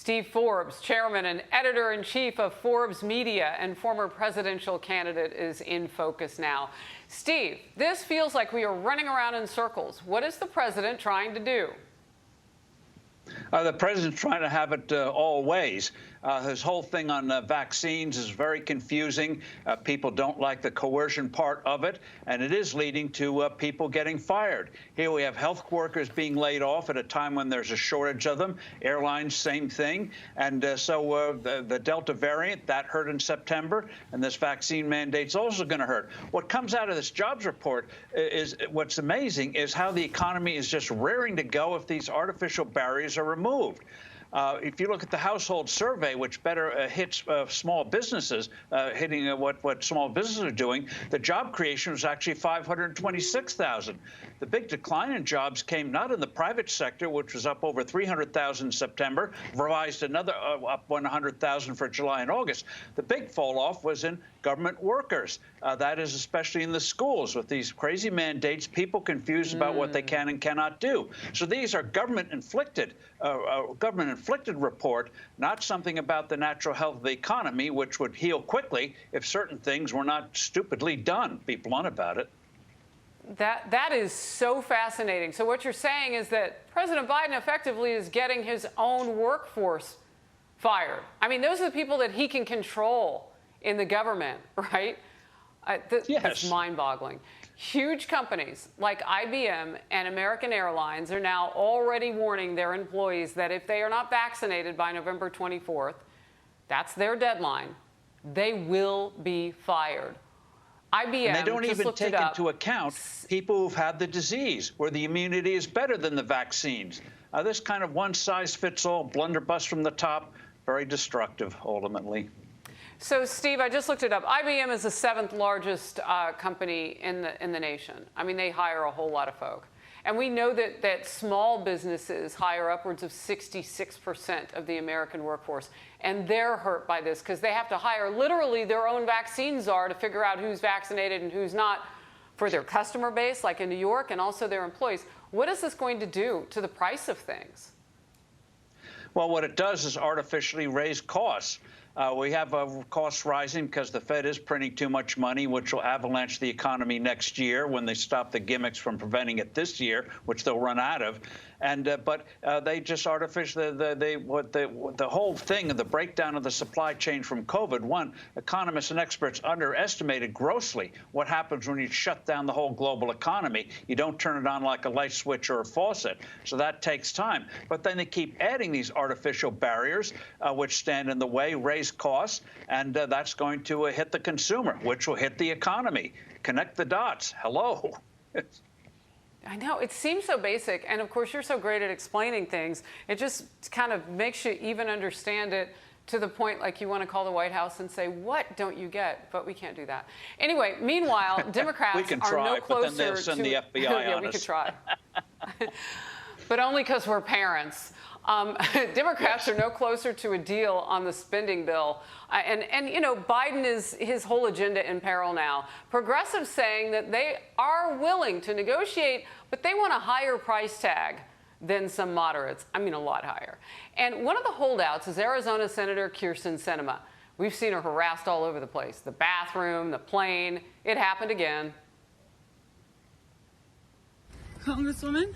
Steve Forbes, chairman and editor-in-chief of Forbes Media and former presidential candidate, is in focus now. Steve, this feels like we are running around in circles. What is the president trying to do? The president's trying to have it all ways. His whole thing on vaccines is very confusing. People don't like the coercion part of it, and it is leading to people getting fired. Here we have health workers being laid off at a time when there's a shortage of them. Airlines, same thing. And so the Delta variant, that hurt in September, and this vaccine mandate's also going to hurt. What comes out of this jobs report is what's amazing is how the economy is just raring to go if these artificial barriers are removed. If you look at the household survey, which better hits small businesses, hitting what small businesses are doing, the job creation was actually 526,000. The big decline in jobs came not in the private sector, which was up over 300,000 in September, revised another up 100,000 for July and August. The big fall off was in government workers. That is especially in the schools with these crazy mandates, people confused about what they can and cannot do. So these are government-inflicted report, not something about the natural health of the economy, which would heal quickly if certain things were not stupidly done. Be blunt about it. That is so fascinating. So what you're saying is that President Biden effectively is getting his own workforce fired. I mean, those are the people that he can control in the government, right? Yes. It's mind-boggling. Huge companies like IBM and American Airlines are now already warning their employees that if they are not vaccinated by November 24th, that's their deadline, they will be fired. IBM, and they don't even take into account people who've had the disease, where the immunity is better than the vaccines. This kind of one-size-fits-all blunderbuss from the top, very destructive, ultimately. So, Steve, I just looked it up. IBM is the 7th largest company in the nation. I mean, they hire a whole lot of folk. And we know that small businesses hire upwards of 66% of the American workforce. And they're hurt by this because they have to hire literally their own vaccine czar to figure out who's vaccinated and who's not for their customer base, like in New York, and also their employees. What is this going to do to the price of things? Well, what it does is artificially raise costs. We have costs rising because the Fed is printing too much money, which will avalanche the economy next year when they stop the gimmicks from preventing it this year, which they'll run out of. And but they just artificially the whole thing of the breakdown of the supply chain from COVID. One, economists and experts underestimated grossly what happens when you shut down the whole global economy. You don't turn it on like a light switch or a faucet. So that takes time. But then they keep adding these artificial barriers, which stand in the way, raise costs, and that's going to hit the consumer, which will hit the economy. Connect the dots. Hello. I know, it seems so basic, and of course you're so great at explaining things. It just kind of makes you even understand it to the point like you want to call the White House and say, what don't you get? But we can't do that. Anyway, meanwhile, Democrats we can try, are no closer but then they'll send to... the FBI yeah, on we us. could try. But only because we're parents. Democrats are no closer to a deal on the spending bill. And you know, Biden is his whole agenda in peril now. Progressives saying that they are willing to negotiate, but they want a higher price tag than some moderates. I mean, a lot higher. And one of the holdouts is Arizona Senator Kyrsten Sinema. We've seen her harassed all over the place. The bathroom, the plane. It happened again. Congresswoman?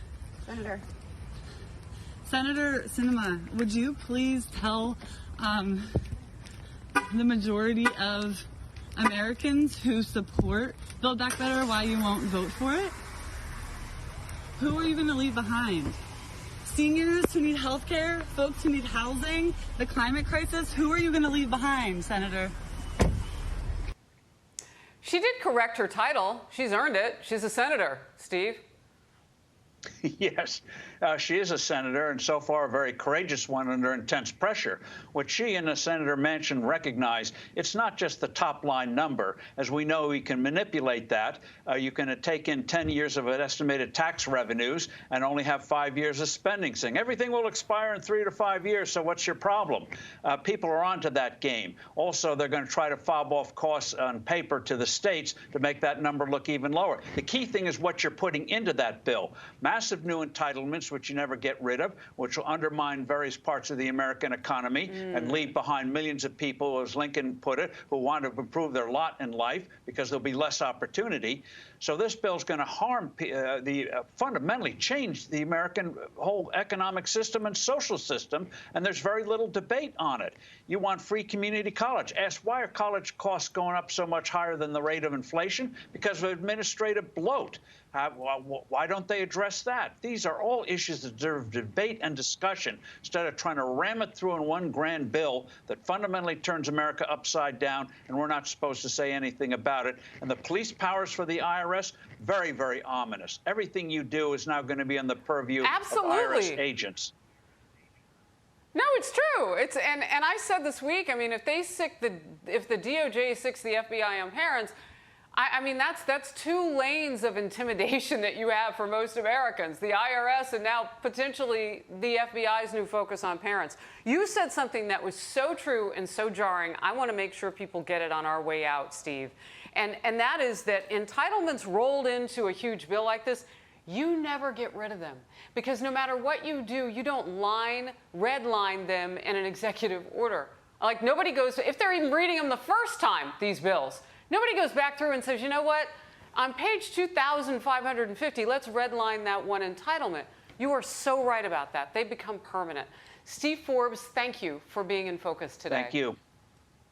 Senator Sinema, would you please tell the majority of Americans who support Build Back Better why you won't vote for it? Who are you going to leave behind? Seniors who need health care, folks who need housing, the climate crisis, who are you going to leave behind, Senator? She did correct her title. She's earned it. She's a senator, Steve. Yes, she is a senator, and so far a very courageous one under intense pressure. What she and Senator Manchin recognize, it's not just the top-line number. As we know, we can manipulate that. You can take in 10 years of estimated tax revenues and only have 5 years of spending, saying everything will expire in 3 to 5 years, so what's your problem? People are onto that game. Also, they're going to try to fob off costs on paper to the states to make that number look even lower. The key thing is what you're putting into that bill. massive new entitlements, which you never get rid of, which will undermine various parts of the American economy and leave behind millions of people, as Lincoln put it, who want to improve their lot in life because there'll be less opportunity. So this bill is going to harm fundamentally change the American whole economic system and social system, and there's very little debate on it. You want free community college. Ask, why are college costs going up so much higher than the rate of inflation? Because of administrative bloat. Why don't they address that? These are all issues that deserve debate and discussion instead of trying to ram it through in one grand bill that fundamentally turns America upside down, and we're not supposed to say anything about it. And the police powers for the IRS, very, very ominous. Everything you do is now going to be on the purview of IRS agents. No, it's true. And I said this week, I mean, if the DOJ sicks the FBI on parents, I mean, that's two lanes of intimidation that you have for most Americans, the IRS and now potentially the FBI's new focus on parents. You said something that was so true and so jarring. I want to make sure people get it on our way out, Steve. And that is that entitlements rolled into a huge bill like this, you never get rid of them. Because no matter what you do, you don't redline them in an executive order. Like, nobody goes, if they're even reading them the first time, these bills, nobody goes back through and says, you know what, on page 2,550, let's redline that one entitlement. You are so right about that. They become permanent. Steve Forbes, thank you for being in focus today. Thank you.